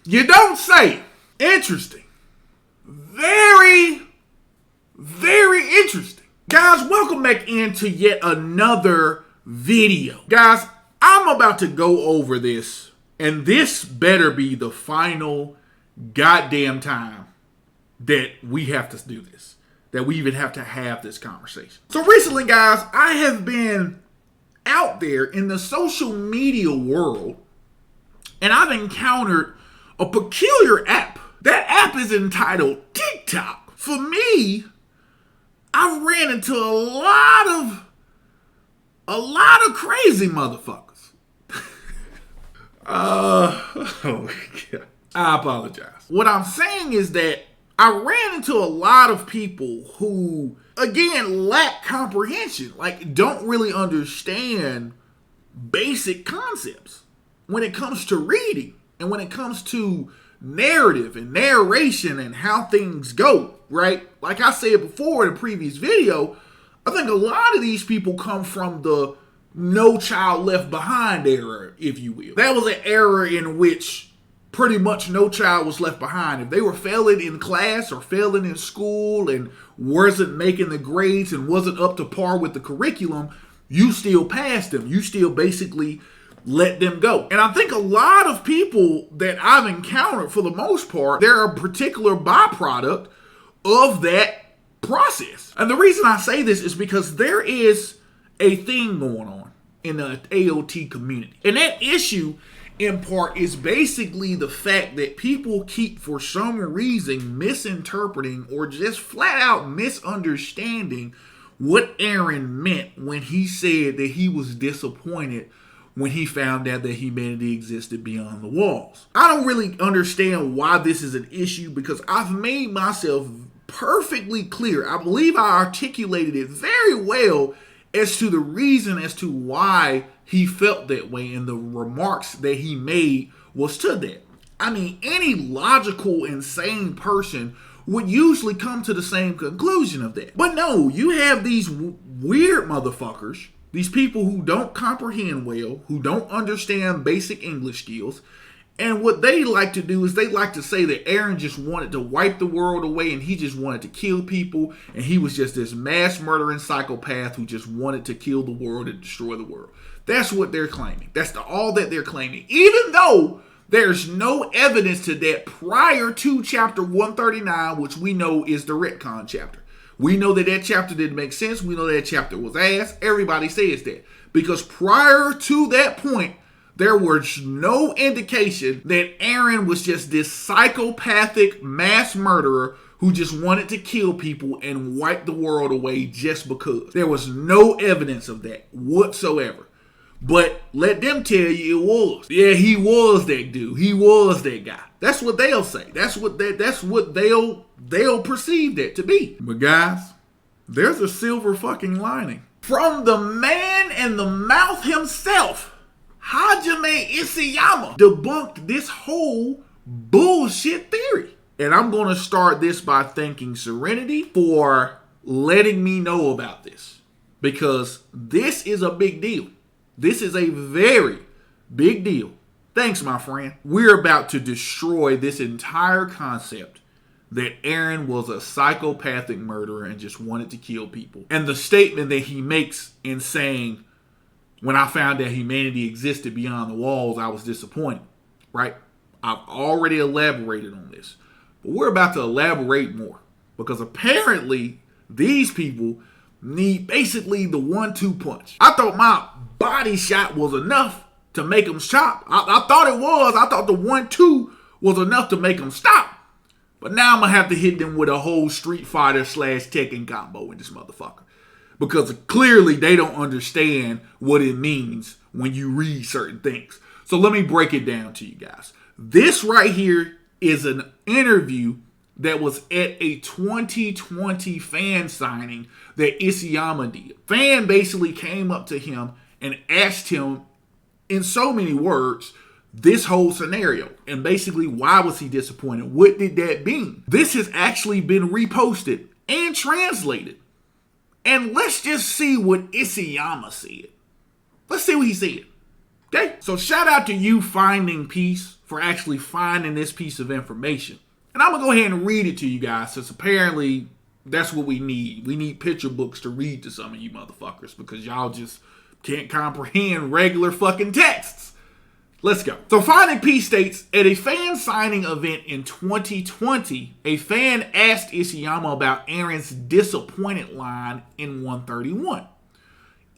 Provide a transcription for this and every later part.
You don't say. Interesting. Very, very interesting. Guys, welcome back into yet another video. Guys, I'm about to go over this, and this better be the final goddamn time that we have to do this. That we even have to have this conversation. So recently, guys, I have been out there in the social media world, and I've encountered a peculiar app. That app is entitled TikTok. For me, I ran into a lot of crazy motherfuckers. Oh God. I apologize. What I'm saying is that I ran into a lot of people who, again, lack comprehension. Like, don't really understand basic concepts when it comes to reading and when it comes to narrative and narration and how things go, right? Like I said before in a previous video, I think a lot of these people come from the No Child Left Behind era, if you will. That was an era in which pretty much no child was left behind. If they were failing in class or failing in school and wasn't making the grades and wasn't up to par with the curriculum, you still passed them. You still basically let them go. And I think a lot of people that I've encountered, for the most part, they're a particular byproduct of that process. And the reason I say this is because there is a thing going on in the AOT community. And that issue, in part, is basically the fact that people keep, for some reason, misinterpreting or just flat out misunderstanding what Eren meant when he said that he was disappointed when he found out that humanity existed beyond the walls. I don't really understand why this is an issue because I've made myself perfectly clear. I believe I articulated it very well as to the reason as to why he felt that way, and the remarks that he made was to that. I mean, any logical, insane person would usually come to the same conclusion of that. But no, you have these weird motherfuckers, these people who don't comprehend well, who don't understand basic English skills, and what they like to do is they like to say that Eren just wanted to wipe the world away and he just wanted to kill people, and he was just this mass murdering psychopath who just wanted to kill the world and destroy the world. That's what they're claiming. That's all that they're claiming. Even though there's no evidence to that prior to chapter 139, which we know is the retcon chapter. We know that that chapter didn't make sense. We know that chapter was ass. Everybody says that. Because prior to that point, there was no indication that Eren was just this psychopathic mass murderer who just wanted to kill people and wipe the world away just because. There was no evidence of that whatsoever. But let them tell you it was. Yeah, he was that dude. He was that guy. That's what they'll say. That's what they'll perceive that to be. But guys, there's a silver fucking lining. From the man in the mouth himself, Hajime Isayama debunked this whole bullshit theory. And I'm going to start this by thanking Serenity for letting me know about this, because this is a big deal. This is a very big deal. Thanks, my friend. We're about to destroy this entire concept that Eren was a psychopathic murderer and just wanted to kill people. And the statement that he makes in saying, when I found that humanity existed beyond the walls, I was disappointed, right? I've already elaborated on this, but we're about to elaborate more, because apparently these people need basically the 1-2 punch. I thought my body shot was enough to make them stop. I thought it was. I thought the 1-2 was enough to make them stop. But now I'm going to have to hit them with a whole Street Fighter / Tekken combo in this motherfucker. Because clearly they don't understand what it means when you read certain things. So let me break it down to you guys. This right here is an interview that was at a 2020 fan signing that Isayama did. Fan basically came up to him and asked him in so many words this whole scenario, and basically why was he disappointed? What did that mean? This has actually been reposted and translated. And let's just see what Isayama said. Let's see what he said. Okay? So shout out to you, Finding Peace. for actually finding this piece of information. And I'm going to go ahead and read it to you guys, since apparently that's what we need. We need picture books to read to some of you motherfuckers, because y'all just can't comprehend regular fucking texts. Let's go. So Finding Peace states, at a fan signing event in 2020, a fan asked Isayama about Eren's disappointed line in 131.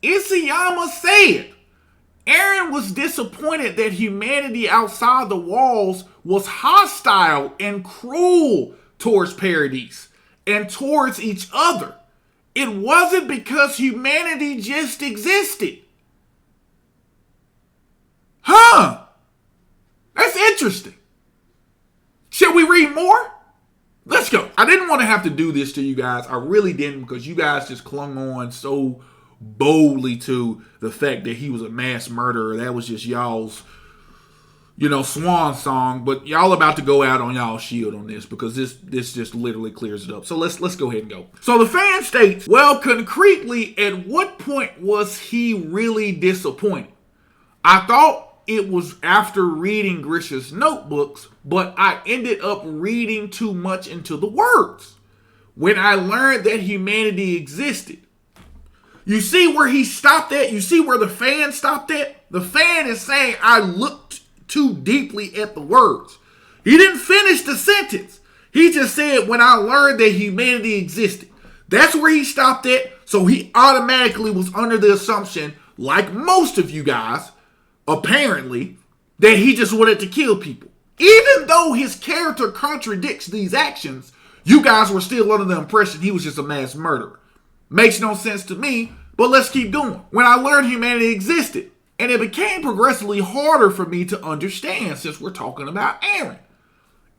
Isayama said, Eren was disappointed that humanity outside the walls was hostile and cruel towards Paradise and towards each other. It wasn't because humanity just existed. Huh? That's interesting. Shall we read more? Let's go. I didn't want to have to do this to you guys. I really didn't, because you guys just clung on so boldly to the fact that he was a mass murderer. That was just y'all's, swan song. But y'all about to go out on y'all's shield on this, because this just literally clears it up. So let's go ahead and go. So the fan states, well, concretely, at what point was he really disappointed? I thought it was after reading Grisha's notebooks, but I ended up reading too much into the words when I learned that humanity existed. You see where he stopped at? You see where the fan stopped at? The fan is saying, I looked too deeply at the words. He didn't finish the sentence. He just said, when I learned that humanity existed. That's where he stopped at. So he automatically was under the assumption, like most of you guys, apparently, that he just wanted to kill people. Even though his character contradicts these actions, you guys were still under the impression he was just a mass murderer. Makes no sense to me, but let's keep going. When I learned humanity existed, and it became progressively harder for me to understand since we're talking about Eren.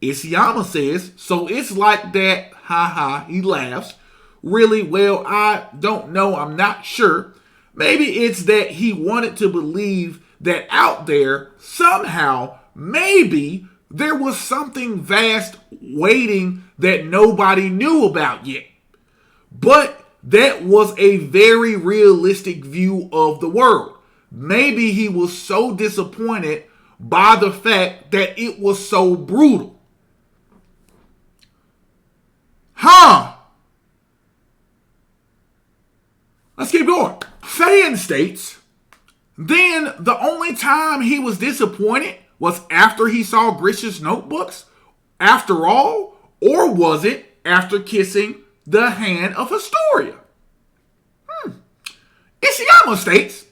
Isayama says, so it's like that, haha, he laughs. Really, well, I don't know, I'm not sure. Maybe it's that he wanted to believe that out there, somehow, maybe there was something vast waiting that nobody knew about yet. But that was a very realistic view of the world. Maybe he was so disappointed by the fact that it was so brutal. Let's keep going. Fan states, then the only time he was disappointed was after he saw Grisha's notebooks? After all? Or was it after kissing the hand of Astoria? Isayama states,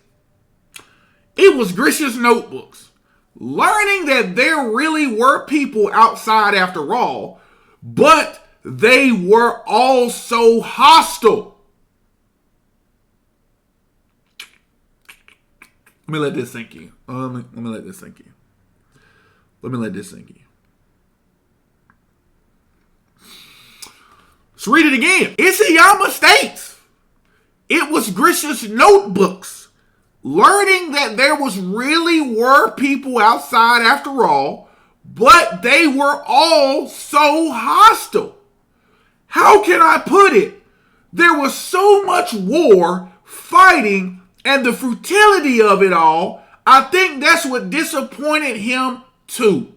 it was Grisha's notebooks. Learning that there really were people outside after all, but they were all so hostile. Let me let this sink in. Let me let this sink in. Let's read it again. Isayama states, it was Grisha's notebooks. Learning that there really were people outside after all, but they were all so hostile. How can I put it? There was so much war, fighting, and the futility of it all. I think that's what disappointed him too.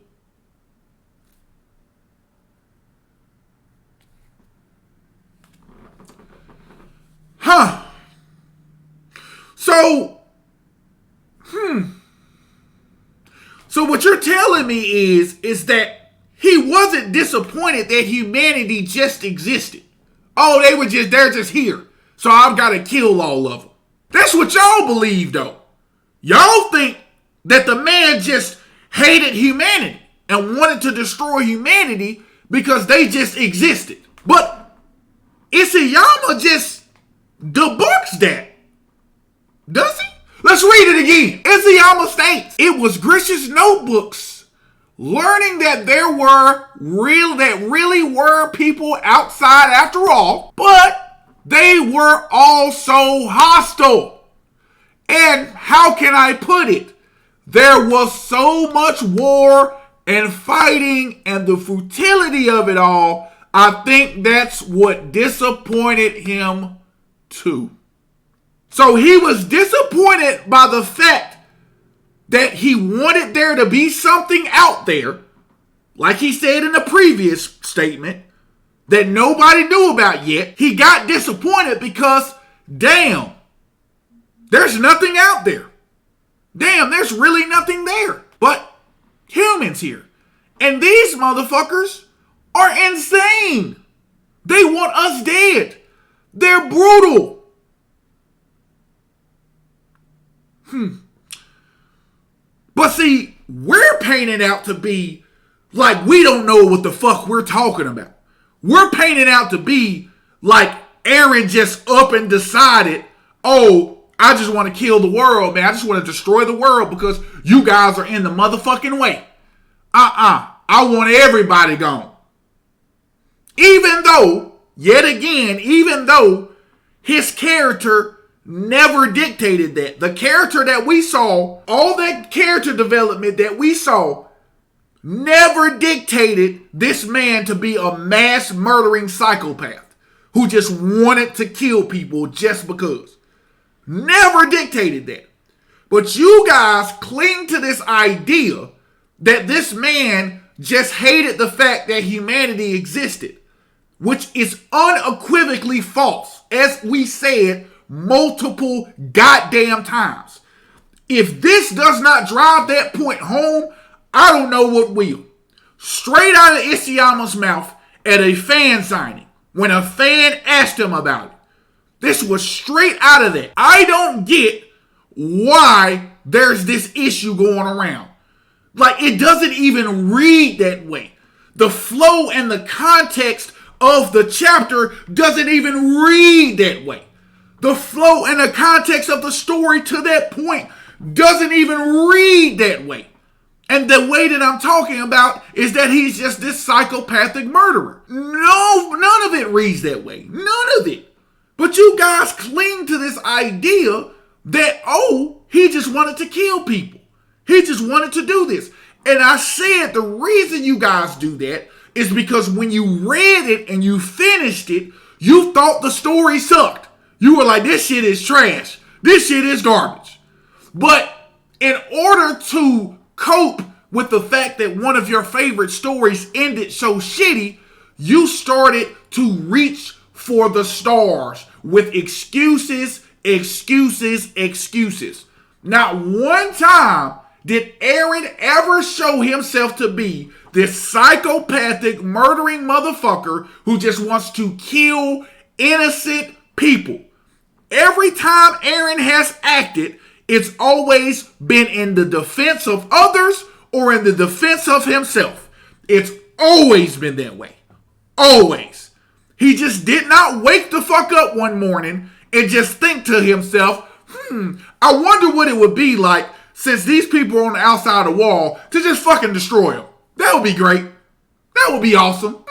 So what you're telling me is that he wasn't disappointed that humanity just existed. Oh, they're just here. So I've got to kill all of them. That's what y'all believe, though. Y'all think that the man just hated humanity and wanted to destroy humanity because they just existed. But Isayama just debunks that. Does he? Let's read it again. Isayama states, it was Grisha's notebooks. Learning that there really were people outside after all, but they were all so hostile. And how can I put it? There was so much war and fighting and the futility of it all. I think that's what disappointed him too. So he was disappointed by the fact that he wanted there to be something out there, like he said in the previous statement, that nobody knew about yet. He got disappointed because, damn, there's nothing out there. Damn, there's really nothing there but humans here. And these motherfuckers are insane. They want us dead. They're brutal. But see, we're painted out to be like we don't know what the fuck we're talking about. We're painted out to be like Eren just up and decided, oh, I just want to kill the world, man. I just want to destroy the world because you guys are in the motherfucking way. I want everybody gone. Even though, yet again, even though his character never dictated that. The character that we saw, all that character development that we saw, never dictated this man to be a mass murdering psychopath who just wanted to kill people just because. Never dictated that. But you guys cling to this idea that this man just hated the fact that humanity existed, which is unequivocally false, as we said multiple goddamn times. If this does not drive that point home, I don't know what will. Straight out of Isayama's mouth at a fan signing, when a fan asked him about it. This was straight out of that. I don't get why there's this issue going around. Like, it doesn't even read that way. The flow and the context of the chapter doesn't even read that way. The flow and the context of the story to that point doesn't even read that way. And the way that I'm talking about is that he's just this psychopathic murderer. No, none of it reads that way. None of it. But you guys cling to this idea that, oh, he just wanted to kill people. He just wanted to do this. And I said the reason you guys do that is because when you read it and you finished it, you thought the story sucked. You were like, this shit is trash. This shit is garbage. But in order to cope with the fact that one of your favorite stories ended so shitty, you started to reach for the stars with excuses. Not one time did Eren ever show himself to be this psychopathic murdering motherfucker who just wants to kill innocent people. Every time Eren has acted, it's always been in the defense of others or in the defense of himself. It's always been that way. Always. He just did not wake the fuck up one morning and just think to himself, I wonder what it would be like since these people are on the outside of the wall to just fucking destroy them. That would be great. That would be awesome.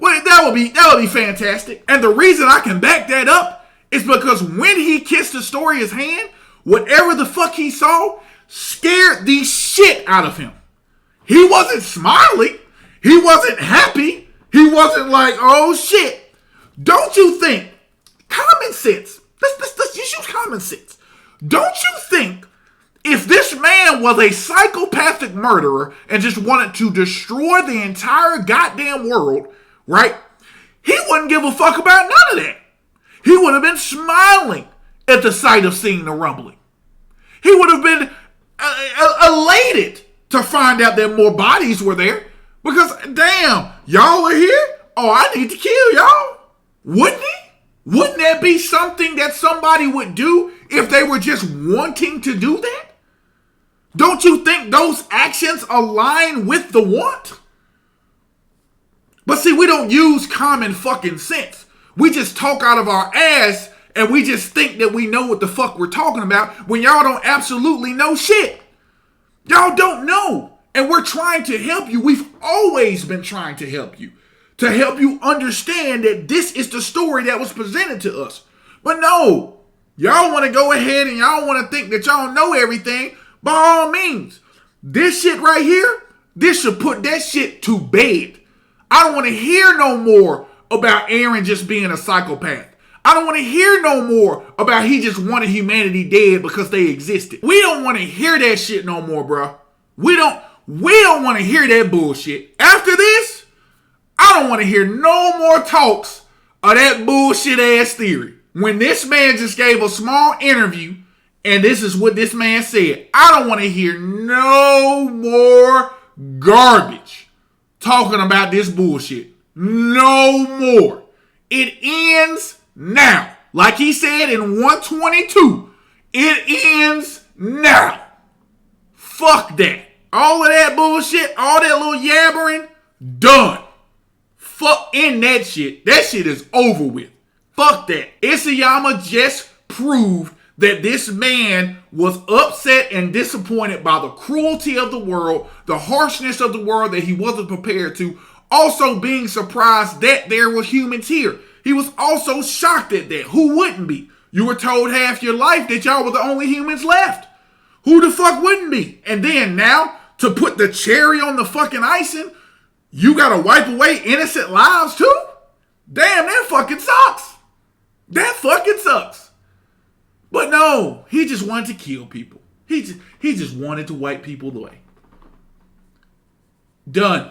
That would be fantastic. And the reason I can back that up is because when he kissed Astoria's hand, whatever the fuck he saw scared the shit out of him. He wasn't smiling. He wasn't happy. He wasn't like, oh shit. Don't you think, common sense, let's just use common sense. Don't you think if this man was a psychopathic murderer and just wanted to destroy the entire goddamn world, right? He wouldn't give a fuck about none of that. He would have been smiling at the sight of seeing the rumbling. He would have been elated to find out that more bodies were there. Because, damn, y'all are here? Oh, I need to kill y'all. Wouldn't he? Wouldn't that be something that somebody would do if they were just wanting to do that? Don't you think those actions align with the want? But see, we don't use common fucking sense. We just talk out of our ass and we just think that we know what the fuck we're talking about when y'all don't absolutely know shit. Y'all don't know. And we're trying to help you. We've always been trying to help you. To help you understand that this is the story that was presented to us. But no, y'all want to go ahead and y'all want to think that y'all know everything. By all means, this shit right here, this should put that shit to bed. I don't want to hear no more about Eren just being a psychopath. I don't want to hear no more about he just wanted humanity dead because they existed. We don't want to hear that shit no more, bro. We don't want to hear that bullshit. After this, I don't want to hear no more talks of that bullshit ass theory. When this man just gave a small interview and this is what this man said, I don't want to hear no more garbage talking about this bullshit. No more. It ends now. Like he said in 122, it ends now. Fuck that. All of that bullshit, all that little yabbering, done. Fuck in that shit. That shit is over with. Fuck that. Isayama just proved that this man was upset and disappointed by the cruelty of the world, the harshness of the world that he wasn't prepared to, also being surprised that there were humans here. He was also shocked at that. Who wouldn't be? You were told half your life that y'all were the only humans left. Who the fuck wouldn't be? And then now, to put the cherry on the fucking icing, you gotta wipe away innocent lives too? Damn, that fucking sucks. That fucking sucks. But no, he just wanted to kill people. He just wanted to wipe people away. Done.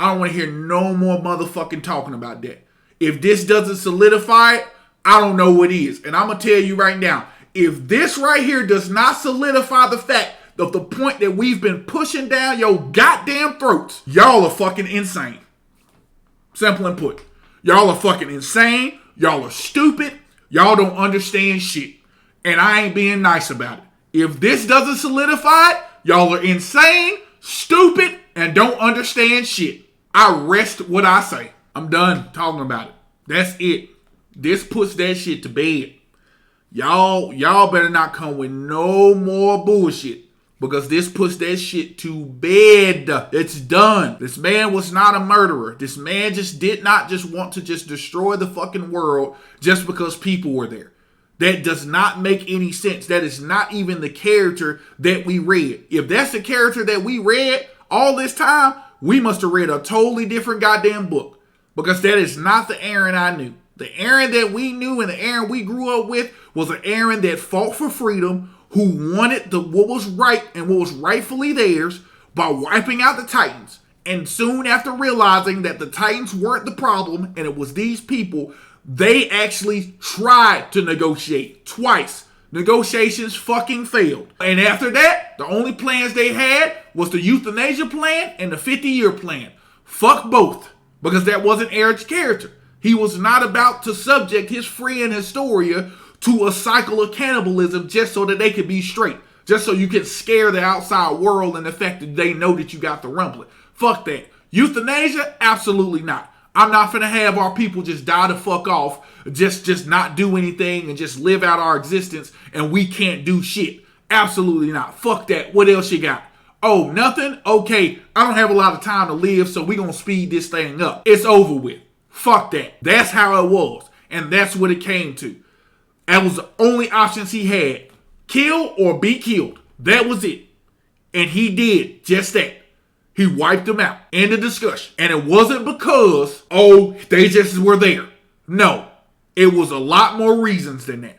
I don't want to hear no more motherfucking talking about that. If this doesn't solidify it, I don't know what is. And I'm going to tell you right now, if this right here does not solidify the fact of the point that we've been pushing down your goddamn throats, y'all are fucking insane. Simple and put. Y'all are fucking insane. Y'all are stupid. Y'all don't understand shit. And I ain't being nice about it. If this doesn't solidify it, y'all are insane, stupid, and don't understand shit. I rest what I say. I'm done talking about it. That's it. This puts that shit to bed. Y'all better not come with no more bullshit, because this puts that shit to bed. It's done. This man was not a murderer. This man just did not just want to just destroy the fucking world just because people were there. That does not make any sense. That is not even the character that we read. If that's the character that we read all this time, we must have read a totally different goddamn book, because that is not the Eren I knew. The Eren that we knew and the Eren we grew up with was an Eren that fought for freedom, who wanted what was right and what was rightfully theirs by wiping out the Titans. And soon after realizing that the Titans weren't the problem and it was these people, they actually tried to negotiate twice. Negotiations fucking failed. And after that, the only plans they had was the euthanasia plan and the 50-year plan. Fuck both. Because that wasn't Eren's character. He was not about to subject his friend Historia to a cycle of cannibalism just so that they could be straight. Just so you can scare the outside world and the fact that they know that you got the rumbling. Fuck that. Euthanasia? Absolutely not. I'm not finna have our people just die the fuck off, just not do anything and just live out our existence and we can't do shit. Absolutely not. Fuck that. What else you got? Oh, nothing? Okay, I don't have a lot of time to live, so we gonna speed this thing up. It's over with. Fuck that. That's how it was. And that's what it came to. That was the only options he had. Kill or be killed. That was it. And he did just that. He wiped them out. End of discussion. And it wasn't because, they just were there. No. It was a lot more reasons than that.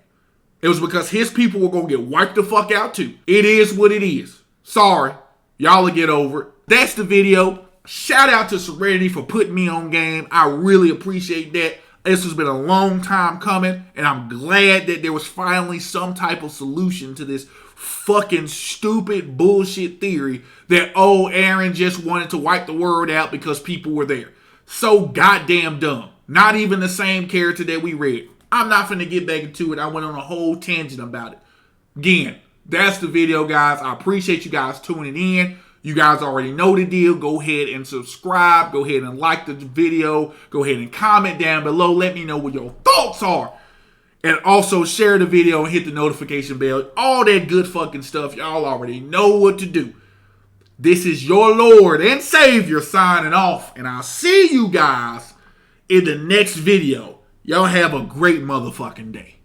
It was because his people were going to get wiped the fuck out too. It is what it is. Sorry. Y'all will get over it. That's the video. Shout out to Serenity for putting me on game. I really appreciate that. This has been a long time coming, and I'm glad that there was finally some type of solution to this fucking stupid bullshit theory that, Eren just wanted to wipe the world out because people were there. So goddamn dumb. Not even the same character that we read. I'm not finna get back into it. I went on a whole tangent about it. Again, that's the video, guys. I appreciate you guys tuning in. You guys already know the deal. Go ahead and subscribe. Go ahead and like the video. Go ahead and comment down below. Let me know what your thoughts are. And also share the video and hit the notification bell. All that good fucking stuff. Y'all already know what to do. This is your Lord and Savior signing off. And I'll see you guys in the next video. Y'all have a great motherfucking day.